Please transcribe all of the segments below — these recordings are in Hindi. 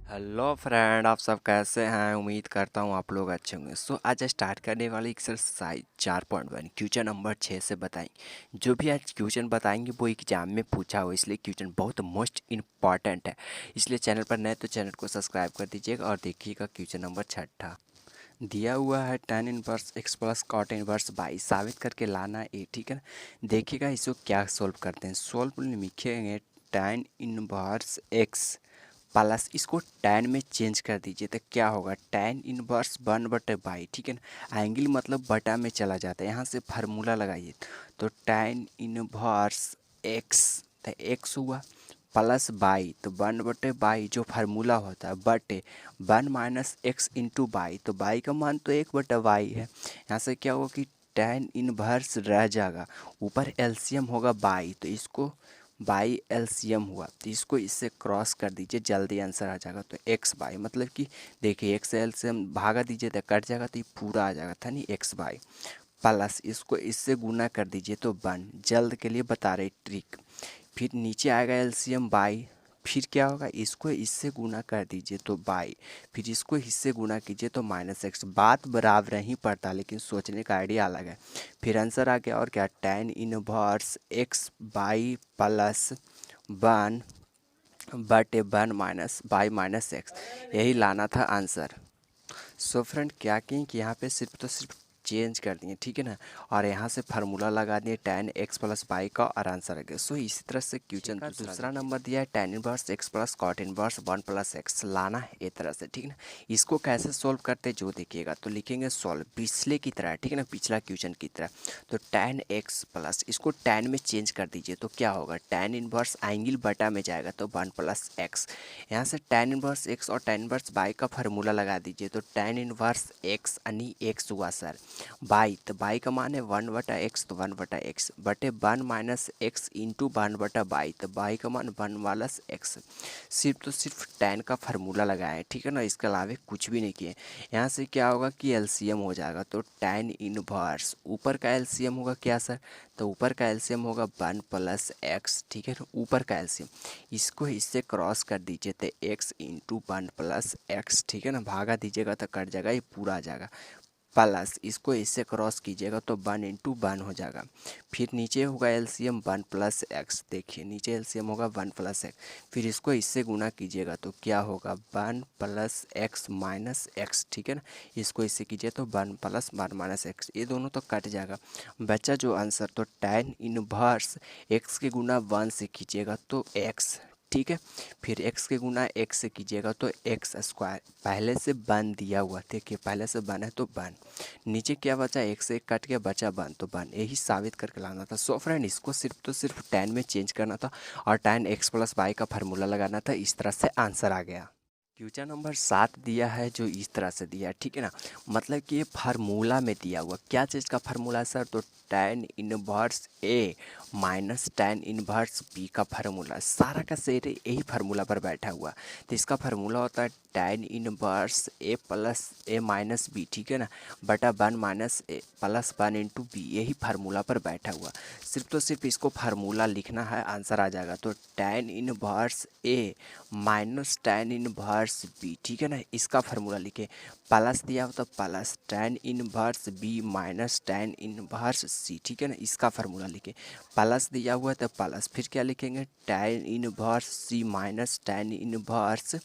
हेलो फ्रेंड, आप सब कैसे हैं। उम्मीद करता हूँ आप लोग अच्छे होंगे। आज स्टार्ट करने वाली एक्सरसाइज 4.1 क्वेश्चन नंबर 6 से बताएंगे। जो भी आज क्वेश्चन बताएंगे वो एग्जाम में पूछा हो, इसलिए क्वेश्चन बहुत मोस्ट इम्पॉर्टेंट है। इसलिए चैनल पर नए तो चैनल को सब्सक्राइब कर दीजिएगा और देखिएगा क्वेश्चन नंबर 6। दिया हुआ है tan inverse x plus cot inverse y, साबित करके लाना ए। ठीक है ना। देखिएगा इसको क्या सोल्व करते हैं। सोल्व लिखेंगे tan इनवर्स x प्लस, इसको tan में चेंज कर दीजिए तो क्या होगा, tan इनवर्स 1/बाई। ठीक है ना। एंगल मतलब बटा में चला जाता है, यहाँ से फार्मूला लगाइए तो tan इनवर्स x तो x हुआ प्लस बाई तो 1/बाई जो फार्मूला होता है बटे 1 माइनस एक्स इंटू बाई, तो बाई का मान तो 1/बाई है। यहाँ से क्या होगा कि tan इनवर्स रह जाएगा, ऊपर एलसीएम होगा बाई, तो इसको बाई एलसीएम हुआ तो इसको इससे क्रॉस कर दीजिए, जल्दी आंसर आ जाएगा। तो एक्स बाई मतलब कि देखिए एक्स एलसीएम भागा दीजिए तो कट जाएगा, तो ये पूरा आ जाएगा था नहीं एक्स बाई प्लस इसको इससे गुना कर दीजिए तो 1, जल्द के लिए बता रहे ट्रिक। फिर नीचे आएगा एलसीएम बाई, फिर क्या होगा, इसको इससे गुना कर दीजिए तो बाई, फिर इसको इससे गुना कीजिए तो माइनस एक्स। बात बराबर नहीं पड़ता लेकिन सोचने का आइडिया अलग है। फिर आंसर आ गया और क्या, tan inverse x by plus 1/1 minus by minus x, यही लाना था आंसर। सो फ्रेंड क्या किए कि यहाँ पे सिर्फ चेंज कर दिए, ठीक है ना, और यहाँ से फार्मूला लगा दिए tan x प्लस बाई का और आंसर आ गया। सो इसी तरह से क्वेश्चन का दूसरा नंबर दिया है tan inverse x plus cot inverse 1 plus x, लाना है ए तरह से। ठीक है ना। इसको कैसे सोल्व करते जो देखिएगा, तो लिखेंगे सॉल्व पिछले की तरह, ठीक है ना, पिछला क्वेश्चन की तरह। तो tan x प्लस, इसको tan में चेंज कर दीजिए तो क्या होगा, tan इनवर्स एंगल बटा में जाएगा तो 1 प्लस एक्स। यहाँ से tan इनवर्स x और tan इनवर्स बाई का फार्मूला लगा दीजिए तो tan इनवर्स x यानी x हुआ सर बाई, तो बाई का मान है 1/x तो 1/x बटे 1 माइनस एक्स इंटू 1/बाई, तो बाई का मान 1 माइनस एक्स। सिर्फ तो सिर्फ tan का फार्मूला लगाया है, ठीक है ना, इसके अलावा कुछ भी नहीं किए। यहाँ से क्या होगा कि एलसीएम हो जाएगा तो tan इनवर्स ऊपर का एलसीएम होगा क्या सर, तो ऊपर का एलसीएम होगा 1 प्लस एक्स, ठीक है ना, ऊपर का एलसीएम। इसको इससे क्रॉस कर दीजिए तो x इंटू 1 प्लस एक्स, ठीक है ना, भागा दीजिएगा तो कट जाएगा, ये पूरा आ जाएगा प्लस इसको इससे क्रॉस कीजिएगा तो 1 इंटू 1 हो जाएगा। फिर नीचे होगा एलसीएम 1 प्लस एक्स, देखिए नीचे एलसीएम होगा 1 प्लस एक्स, फिर इसको इससे गुना कीजिएगा तो क्या होगा 1 प्लस एक्स माइनस एक्स, ठीक है ना, इसको इससे कीजिए तो 1 प्लस 1 माइनस एक्स, ये दोनों तो कट जाएगा, बच्चा जो आंसर तो tan इनवर्स एक्स के गुना 1 से कीजिएगा तो एक्स, ठीक है, फिर x के गुना x से कीजिएगा तो एक्स स्क्वायर, पहले से 1 दिया हुआ, देखिए पहले से 1 है तो 1, नीचे क्या बचा, एक से एक कट के बचा 1 तो 1, यही साबित करके लाना था। सो फ्रेंड इसको सिर्फ तो सिर्फ tan में चेंज करना था और tan x प्लस बाई का फार्मूला लगाना था, इस तरह से आंसर आ गया। क्वेश्चन नंबर 7 दिया है जो इस तरह से दिया है, ठीक है ना, मतलब कि ये फार्मूला में दिया हुआ, क्या चीज़ का फार्मूला सर, तो tan इनवर्स ए माइनस tan इनवर्स बी का फार्मूला, सारा का सेट यही फार्मूला पर बैठा हुआ। तो इसका फार्मूला होता है tan इनवर्स ए प्लस ए माइनस बी, ठीक है ना, बटा 1 माइनस ए प्लस 1 इंटू बी, यही फार्मूला पर बैठा हुआ। सिर्फ तो सिर्फ इसको फार्मूला लिखना है, आंसर आ जाएगा। तो tan इनवर्स ए माइनस tan इनवर्स बी, ठीक है ना, इसका फार्मूला लिखे, प्लस दिया हो तो plus tan inverse B minus tan inverse C, ठीक है ना, इसका फार्मूला लिखे, प्लस दिया हुआ है तो प्लस, फिर क्या लिखेंगे tan इनवर्स सी माइनस tan इनवर्स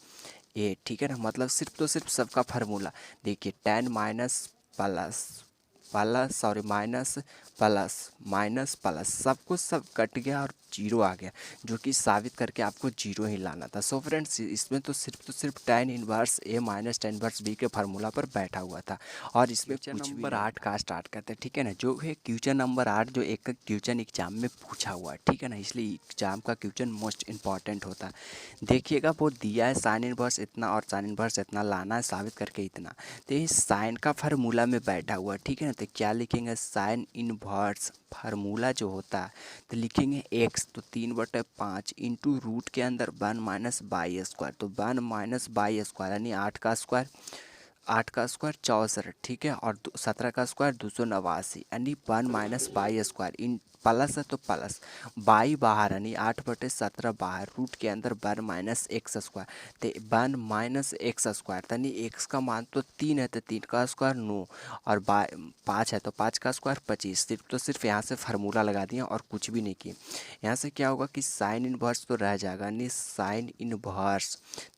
ए, ठीक है ना, मतलब सिर्फ तो सिर्फ सबका फार्मूला देखिए, tan minus plus plus sorry minus plus minus plus, सब कुछ सब कट गया और जीरो आ गया, जो कि साबित करके आपको जीरो ही लाना था। सो फ्रेंड्स इसमें तो सिर्फ tan इनवर्स ए माइनस tan इनवर्स बी के फार्मूला पर बैठा हुआ था और इसमें क्वेश्चन नंबर 8 का स्टार्ट करते हैं, ठीक है ना, जो है क्वेश्चन नंबर 8 जो एक क्वेश्चन एग्जाम में पूछा हुआ है, ठीक है ना, इसलिए एग्जाम का क्वेश्चन मोस्ट इंपॉर्टेंट होता है। देखिएगा वो दिया है साइन इनवर्स इतना और साइन इनवर्स इतना लाना है, साबित करके इतना, तो ये साइन का फार्मूला में बैठा हुआ, ठीक है ना, तो क्या लिखेंगे साइन इनवर्स फार्मूला जो होता है तो लिखेंगे x तो 3/5 इंटू रूट के अंदर 1 माइनस बाई स्क्वायर, तो 1 माइनस बाई स्क्वायर यानी 8 का स्क्वायर, 8 का स्क्वायर 64, ठीक है, और 17 का स्क्वायर 289 यानी 1 minus by square in plus है तो प्लस, बाई बाहर यानी 8/17 बाहर, रूट के अंदर 1 माइनस एक्स स्क्वायर, तो 1 माइनस एक्स स्क्वायर यानी एक्स का मान तो 3 है तो 3 का स्क्वायर 9, और 5 है तो 5 का स्क्वायर 25। सिर्फ तो सिर्फ यहाँ से फार्मूला लगा दिया और कुछ भी नहीं किए। यहाँ से क्या होगा कि साइन इनवर्स तो रह जाएगा, यानी साइन इनवर्स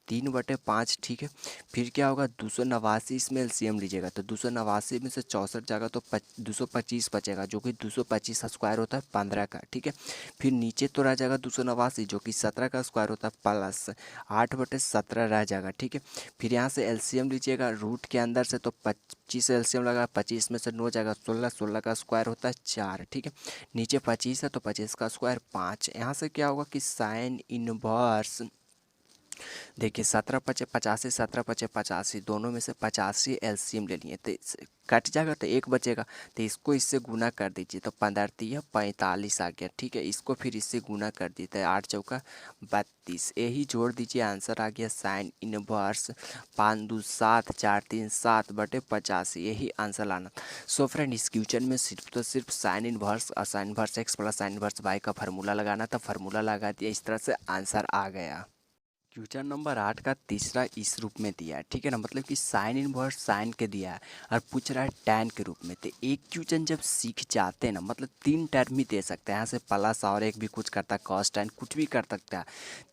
3/5, ठीक है। फिर क्या होगा 289, इसमें एलसीएम लीजिएगा तो 289 में से 64 जाएगा तो 225 बचेगा, जो कि 225 का स्क्वायर होता है 15 का, ठीक है। फिर नीचे तो रह जाएगा 289 जो कि 17 का स्क्वायर होता है, प्लस 8/17 रह जाएगा, ठीक है। फिर यहाँ से एलसीएम लीजिएगा रूट के अंदर से तो 25 एलसीएम लगा, 25 में से 9 जाएगा 16, 16 का स्क्वायर होता है 4, ठीक है। नीचे 25 है तो 25 का स्क्वायर 5। यहाँ से क्या होगा कि साइन इनवर्स, देखिए 17×5 = 85, 17×5 = 85, दोनों में से 85 एलसीएम ले लिए तो कट जाएगा तो एक बचेगा, तो इसको इससे गुना कर दीजिए तो 15×3 = 45 आ गया, ठीक है। इसको फिर इससे गुना कर दीजिए 8×4 = 32, यही जोड़ दीजिए आंसर आ गया साइन इनवर्स 5×2 = 7, 4×3 = 7/85, यही आंसर लाना। सो फ्रेंड इस क्वेश्चन में सिर्फ तो सिर्फ साइन इनवर्स और sine inverse x plus sine inverse y का फार्मूला लगाना था, फार्मूला लगा दिया, इस तरह से आंसर आ गया। क्वेश्चन नंबर 8 का तीसरा इस रूप में दिया है, ठीक है ना, मतलब कि साइन इनवर्स साइन के दिया है और पूछ रहा है टैन के रूप में। तो एक क्वेश्चन जब सीख जाते हैं ना, मतलब 3 टर्म ही दे सकते हैं, यहाँ से प्लस और एक भी कुछ करता है, कॉस टैन कुछ भी कर सकता है।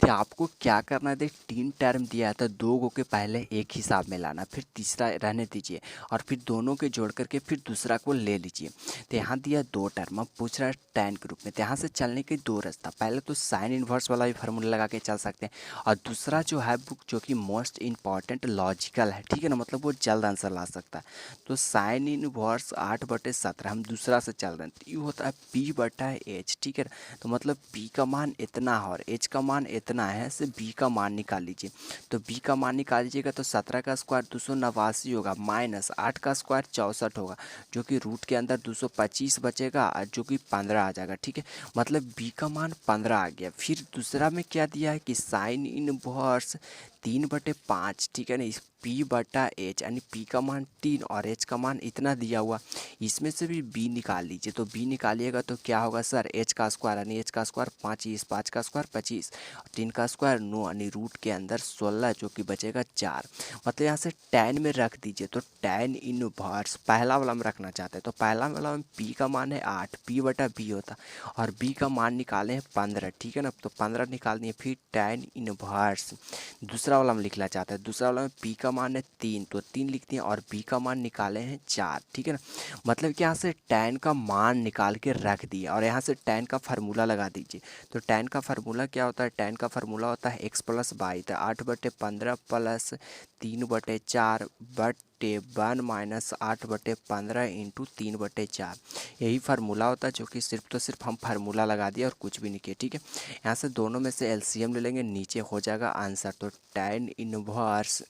तो आपको क्या करना है, देख 3 टर्म दिया है तो 2 गो के पहले एक हिसाब में लाना, फिर तीसरा रहने दीजिए और फिर दोनों के जोड़ करके फिर दूसरा को ले लीजिए। तो यहाँ दिया 2 टर्म, अब पूछ रहा है टैन के रूप में, तो यहाँ से चलने के 2 रास्ता, पहले तो साइन इनवर्स वाला भी फार्मूला लगा के चल सकते हैं, और दूसरा जो है बुक जो कि मोस्ट इंपॉर्टेंट लॉजिकल है, ठीक है ना, मतलब वो जल्द आंसर ला सकता है। तो साइन इनवर्स 8/17 हम दूसरा से चल रहे हैं, तो ये होता है P/H, ठीक है। तो मतलब P का मान इतना है और H का मान इतना है, से B का मान निकाल लीजिए। तो B का मान निकाल लीजिएगा तो 17 का स्क्वायर 289 होगा, माइनस 8 का स्क्वायर 64 होगा, जो कि रूट के अंदर 225 बचेगा और जो कि 15 आ जाएगा, ठीक है। मतलब B का मान 15 आ गया। फिर दूसरा में क्या दिया है कि साइन इनवर्स 3/5, ठीक है ना, इस P/H यानी P का मान 3 और H का मान इतना दिया हुआ, इसमें से भी B निकाल लीजिए। तो B निकालिएगा तो क्या होगा सर, H का स्क्वायर यानी H का स्क्वायर 5, इस 5 का स्क्वायर 25, 3 का स्क्वायर 9 यानी रूट के अंदर 16, जो कि बचेगा 4। मतलब यहाँ से tan में रख दीजिए तो tan इनवर्स पहला वाला में रखना चाहते हैं, तो पहला वाला में P का मान है 8, P/B होता, और B का मान निकाले हैं 15, ठीक है ना, तो 15 निकाल दिए। फिर tan इनवर्स दूसरा वाला में लिखना चाहते हैं, दूसरा वाला में P का मान है 3, तो 3 लिख दिए और B का मान निकाले हैं 4, ठीक है ना। मतलब कि यहाँ से tan का मान निकाल के रख दिया और यहाँ से tan का फार्मूला लगा दीजिए। तो tan का फार्मूला क्या होता है, tan का फार्मूला होता है x + y, तो 8/15 + 3/4 बटे 1 माइनस 8/15 इंटू 3/4, यही फार्मूला होता है, जो कि सिर्फ तो सिर्फ हम फार्मूला लगा दिया और कुछ भी नहीं किया, ठीक है। यहाँ से दोनों में से एलसीएम ले लेंगे, नीचे हो जाएगा आंसर। तो tan इनवर्स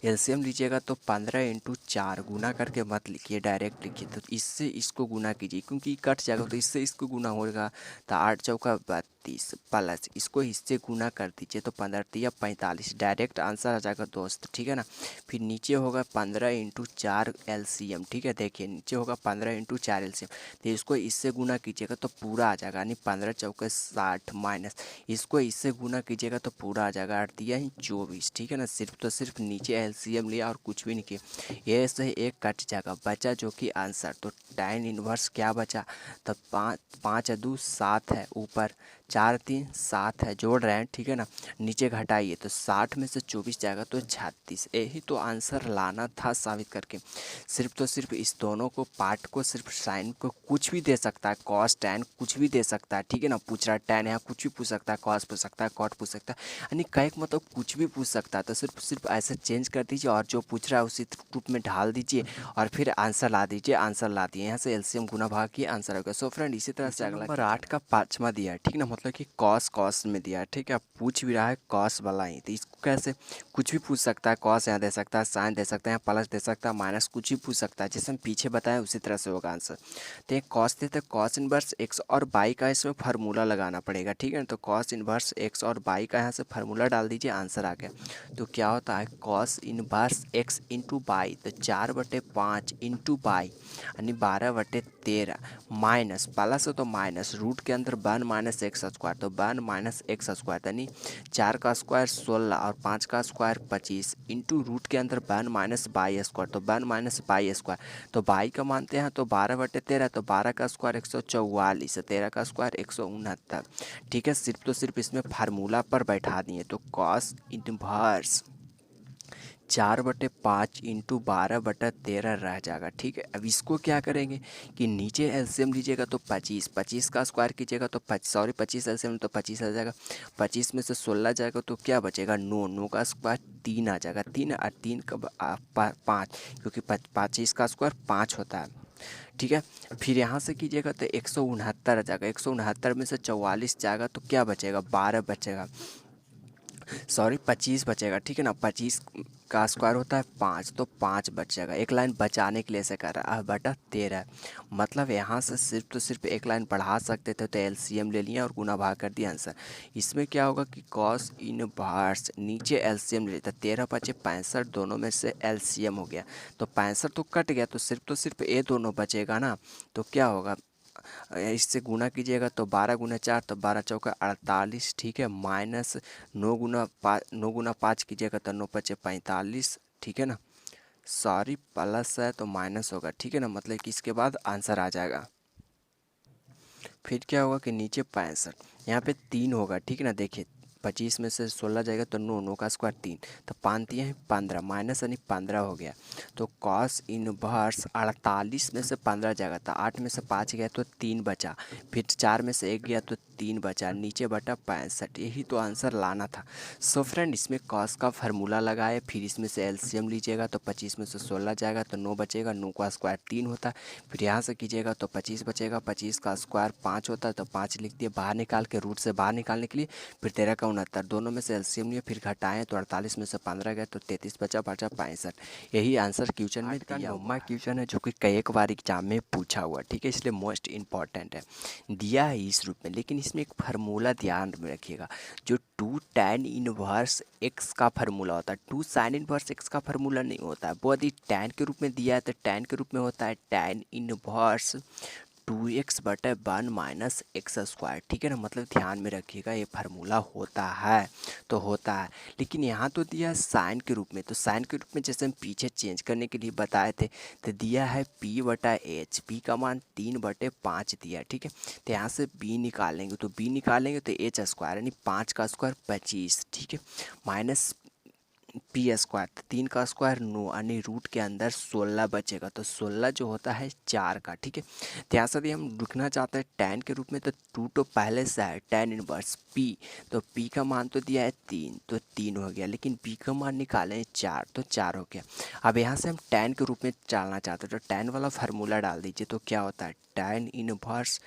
एलसीएम लीजिएगा तो 15×4 गुना करके मत लिखिए, डायरेक्ट लिखिए, तो इससे इसको गुना कीजिए क्योंकि कट जाएगा, तो इससे इसको गुना होगा तो 8×4 = 32 प्लस इसको इससे गुना कर दीजिए तो 15×3 = 45, डायरेक्ट आंसर आ जाएगा दोस्त, ठीक है ना। फिर नीचे होगा 15×4 एलसीएम, ठीक है, देखिए नीचे होगा 15×4 एलसीएम, तो इसको इससे गुना कीजिएगा तो पूरा आ जाएगा, यानी 15×4 = 60 माइनस इसको इससे गुना कीजिएगा तो पूरा आ जाएगा 8 दिया ही 24, ठीक है ना। सिर्फ तो सिर्फ नीचे एलसीएम लिया और कुछ भी नहीं किया, ये से एक कट जाएगा, बचा जो कि आंसर। तो tan इनवर्स क्या बचा, तब 5×2 = 7 है, ऊपर 4×3 = 7 है, जोड़ रहे हैं, ठीक है ना। नीचे घटाइए तो 60 में से 24 जाएगा तो 36, यही तो आंसर लाना था साबित करके। सिर्फ तो सिर्फ इस दोनों को पार्ट को सिर्फ साइन को कुछ भी दे सकता है, कॉस टैन कुछ भी दे सकता है, ठीक है ना। पूछ रहा है टैन, यहाँ कुछ भी पूछ सकता है, कॉस पूछ सकता है, कॉट पूछ सकता है, यानी कई मतलब कुछ भी पूछ सकता है। तो सिर्फ ऐसे चेंज कर दीजिए और जो पूछ रहा है उसी रूप में ढाल दीजिए और फिर आंसर ला दीजिए, आंसर ला दिए, यहाँ से एलसीएम गुना भाग किए आंसर होगा। सो फ्रेंड इसी तरह से अगला नंबर 8 का 5वां दिया है, ठीक ना, मतलब कि कॉस में दिया है, ठीक है। पूछ भी रहा है कॉस वाला ही, तो इस कैसे कुछ भी पूछ सकता है, कॉस यहाँ दे सकता है, साइन दे सकता है, यहाँ प्लस दे सकता है, माइनस कुछ भी पूछ सकता है, जैसे हम पीछे बताएं उसी तरह से होगा आंसर। तो एक कॉस देते कॉस इनवर्स एक्स और बाई का इसमें फार्मूला लगाना पड़ेगा, ठीक है ना। तो कॉस इनवर्स एक्स और बाई का यहाँ से फार्मूला डाल दीजिए, आंसर आ गया। तो क्या होता है cos inverse x into by, तो 4/5 इंटू बाई यानी 12/13 माइनस प्लस हो तो माइनस रूट के अंदर 1 माइनस एक्स स्क्वायर, तो 1 माइनस एक्स स्क्वायर यानी 4 का स्क्वायर 16 और 5 का स्क्वायर 25 इंटू रूट के अंदर 1 माइनस बाई स्क्वायर, तो 1 माइनस बाई स्क्वायर, तो बाई का मानते हैं तो 12/13, तो 12 का स्क्वायर 144, 13 का स्क्वायर 169, ठीक है। सिर्फ तो सिर्फ इसमें फार्मूला पर बैठा दिए, तो कॉस इनवर्स 4/5 इंटू 12/13 रह जाएगा, ठीक है। अब इसको क्या करेंगे कि नीचे एलसीएम लीजिएगा तो 25 का स्क्वायर कीजिएगा तो 25 एलसीएम तो 25 आ जाएगा, 25 में से 16 जाएगा तो क्या बचेगा 9 का स्क्वायर 3 आ जाएगा, 3 और 3 का 5, क्योंकि 25 का स्क्वायर 5 होता है, ठीक है। फिर यहाँ से कीजिएगा तो 169 आ जाएगा, 169 में से 44 जाएगा तो क्या बचेगा 12 बचेगा, सॉरी 25 बचेगा, ठीक है ना। 25 का स्क्वायर होता है 5, तो 5 बचेगा, एक लाइन बचाने के लिए ऐसे कर रहा है बटा 13, मतलब यहाँ से सिर्फ तो सिर्फ एक लाइन बढ़ा सकते थे, तो एलसीएम ले लिया और गुना भाग कर दिया आंसर। इसमें क्या होगा कि कॉस इनवर्स नीचे एलसीएम ले लेता, 13 5 65, दोनों में से एलसीएम हो गया, तो 65 तो कट गया, तो सिर्फ ये दोनों बचेगा ना, तो क्या होगा इससे गुना कीजिएगा तो 12 × 4 तो 12 × 4 48, ठीक है, माइनस 9 × 5 कीजिएगा तो 9 × 5 45, ठीक है ना। सॉरी प्लस है तो माइनस होगा, ठीक है ना, मतलब कि इसके बाद आंसर आ जाएगा। फिर क्या होगा कि नीचे 65 यहाँ पे 3 होगा, ठीक है ना। देखिए 25 में से 16 जाएगा तो 9 का स्क्वायर 3, तो 5 दिए हैं 15 माइनस यानी 15 हो गया, तो कॉस इनवर्स 48 में से 15 जाएगा, तो 8 में से 5 गया तो 3 बचा, फिर 4 में से 1 गया तो 3 बचा, नीचे बटा 65, यही तो आंसर लाना था। सो फ्रेंड इसमें कॉस का फार्मूला लगाए, फिर इसमें से एलसीएम लीजिएगा तो 25 में से 16 जाएगा तो 9 बचेगा, 9 का स्क्वायर 3 होता है, फिर यहाँ से कीजिएगा तो 25 बचेगा, 25 का स्क्वायर 5 होता है, तो 5 लिख दिए बाहर निकाल के, रूट से बाहर निकालने के लिए, फिर 13 का 69, दोनों में से एलसीएम लिए, फिर घटाएं तो 48 में से 15 गए तो 33 बचा 65, यही आंसर क्वेश्चन में दिया हुआ क्वेश्चन है, जो कि कई एक बार एग्जाम में पूछा हुआ, ठीक है, इसलिए मोस्ट इंपॉर्टेंट है, दिया है इस रूप में। लेकिन इसमें एक फार्मूला ध्यान में रखिएगा, जो 2 tan इनवर्स एक्स का फार्मूला होता है, 2 sin इनवर्स एक्स का फार्मूला नहीं होता है, वो यदि tan के रूप में दिया है तो tan के रूप में होता है tan inverse 2x/1 minus x square, ठीक है ना, मतलब ध्यान में रखिएगा ये फार्मूला होता है तो होता है। लेकिन यहाँ तो दिया है साइन के रूप में, तो साइन के रूप में जैसे हम पीछे चेंज करने के लिए बताए थे, तो दिया है p/h, p का मान 3/5 दिया, ठीक है। तो यहाँ से b निकालेंगे, तो b निकालेंगे तो h स्क्वायर यानी 5 का स्क्वायर 25, ठीक है, माइनस पी स्क्वायर, 3 का स्क्वायर 9 यानी रूट के अंदर 16 बचेगा, तो 16 जो होता है 4 का, ठीक है। तो यहाँ से यदि हम लिखना चाहते हैं tan के रूप में, तो 2 तो पहले से है tan इनवर्स p, तो p का मान तो दिया है 3, तो 3 हो गया, लेकिन p का मान निकालें 4, तो 4 हो गया। अब यहाँ से हम tan के रूप में डालना चाहते हैं, तो tan वाला फार्मूला डाल दीजिए, तो क्या होता है tan इनवर्स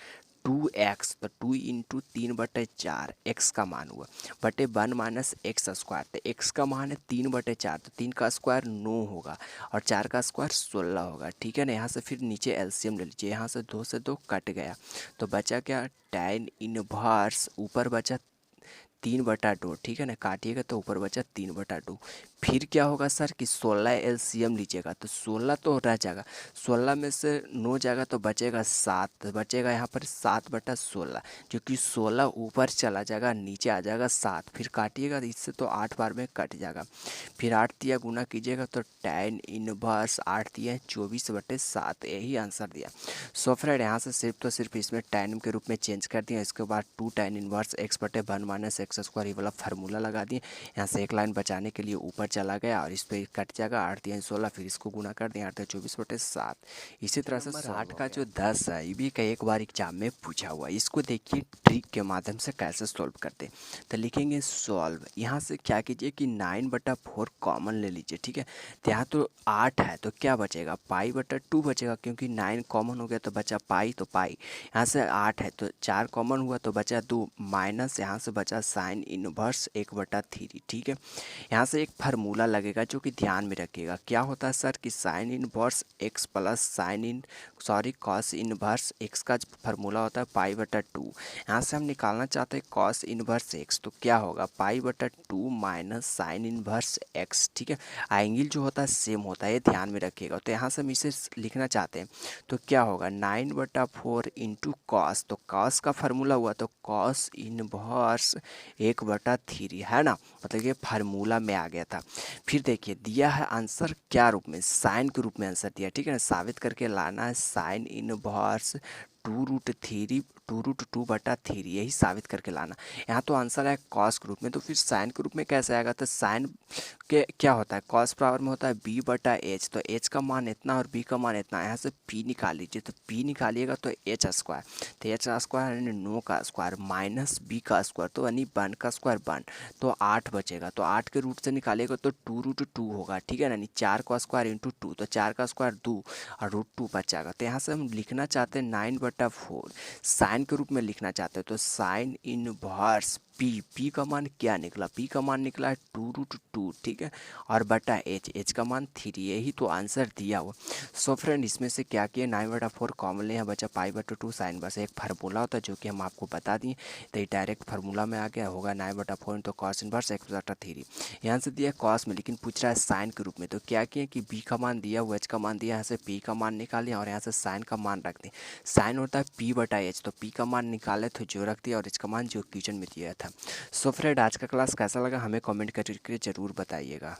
2x, तो 2 इंटू 3/4 x का मान हुआ बटे 1 माइनस एक्स स्क्वायर, तो x का मान है 3/4, तो 3 का स्क्वायर 9 होगा और 4 का स्क्वायर 16 होगा, ठीक है ना। यहाँ से फिर नीचे एलसीएम ले लीजिए, यहाँ से 2 से 2 कट गया, तो बचा क्या tan इनवर्स, ऊपर बचा 3/2, ठीक है ना, काटिएगा तो ऊपर बचा 3/2। फिर क्या होगा सर कि 16 एलसीएम लीजिएगा, तो 16 तो रह जाएगा, 16 में से 9 जाएगा तो बचेगा 7, बचेगा यहाँ पर 7/16, क्योंकि 16 ऊपर चला जाएगा नीचे आ जाएगा 7, फिर काटिएगा इससे तो 8 बार में कट जाएगा, फिर 8 दिया गुना कीजिएगा तो tan इनवर्स 8 दिया 24/7, यही आंसर दिया। सो फ्रेंड यहाँ से सिर्फ तो सिर्फ इसमें tan के रूप में चेंज कर दिया, इसके बाद 2 tan inverse x/1 minus x square ये वाला फार्मूला लगा दिए, यहाँ से एक लाइन बचाने के लिए ऊपर चला गया और इस पे कट जाएगा, 8 3 16, फिर इसको गुना कर दें, 8 24/7। इसी तरह से नंबर 8 का जो 10 है ये भी कई एक बार एग्जाम में पूछा हुआ है। इसको देखिए ट्रिक के माध्यम से कैसे सॉल्व करते हैं। तो लिखेंगे सॉल्व, यहाँ से क्या कीजिए कि 9/4 कॉमन ले लीजिए, ठीक है। तो यहाँ तो 8 है तो क्या बचेगा, पाई/2 बचेगा, क्योंकि 9 कॉमन हो गया तो बचा पाई, तो पाई यहाँ से 8 है तो 4 कॉमन हुआ तो बचा 2, माइनस यहाँ से बचा साइन इनवर्स 1/3, ठीक है। यहाँ से एक फार्मूला लगेगा जो कि ध्यान में रखिएगा, क्या होता है सर कि sign inverse x plus cos inverse x का फार्मूला होता है पाई/2। यहाँ से हम निकालना चाहते हैं कॉस इनवर्स एक्स, तो क्या होगा पाई/2 माइनस साइन इनवर्स एक्स, ठीक है। एंगल जो होता है सेम होता है, ये ध्यान में रखिएगा। तो यहाँ से हम इसे लिखना चाहते हैं तो क्या होगा 9/4 इंटू कॉस, तो कॉस का फार्मूला हुआ तो कॉस इनवर्स 1/3 है ना, मतलब ये फार्मूला में आ गया था। फिर देखिए दिया है आंसर क्या रूप में, साइन के रूप में आंसर दिया, ठीक है ना। साबित करके लाना है साइन इनवर्स 2√2/3, यही साबित करके लाना। यहाँ तो आंसर है कॉस के रूप में, तो फिर साइन के रूप में कैसे आएगा, तो साइन के क्या होता है कॉस पावर में होता है b/h, तो h का मान इतना और b का मान इतना, यहाँ से p निकाल लीजिए, तो p निकालिएगा तो h स्क्वायर, तो h स्क्वायर यानी 9 का स्क्वायर माइनस b का स्क्वायर, तो यानी 1 का स्क्वायर 1, तो 8 बचेगा, तो 8 के रूट से निकालिएगा तो 2√2 होगा, ठीक है ना, यानी 4 का स्क्वायर इंटू 2, तो 4 का स्क्वायर 2 और √2 बच जाएगा। तो यहाँ से हम लिखना चाहते हैं 9/4 साइन के रूप में लिखना चाहते हैं, तो साइन इनवर्स पी का मान क्या निकला, पी का मान निकला है 2√2, ठीक है, और बटा एच का मान 3, यही तो आंसर दिया हुआ। सो फ्रेंड इसमें से क्या किया 9/4 कॉमन ले, यहाँ बचा पाई/2 साइन बस एक फार्मूला होता है जो कि हम आपको बता दिए, तो ये डायरेक्ट फार्मूला में आ गया होगा 9/4 तो कॉस इनवर्स 1/3। यहाँ से दिया कॉस में, लेकिन पूछ रहा है साइन के रूप में, तो क्या किए कि बी का मान दिया हुआ, एच का मान दिया, यहाँ से पी का मान निकालें और यहाँ से साइन का मान रख दें। साइन होता है p/h, तो p का मान निकाले तो जो रख दिया और एच का मान जो क्वेश्चन में दिया था। सो फ्रेंड आज का क्लास कैसा लगा हमें कमेंट करके ज़रूर बताइएगा।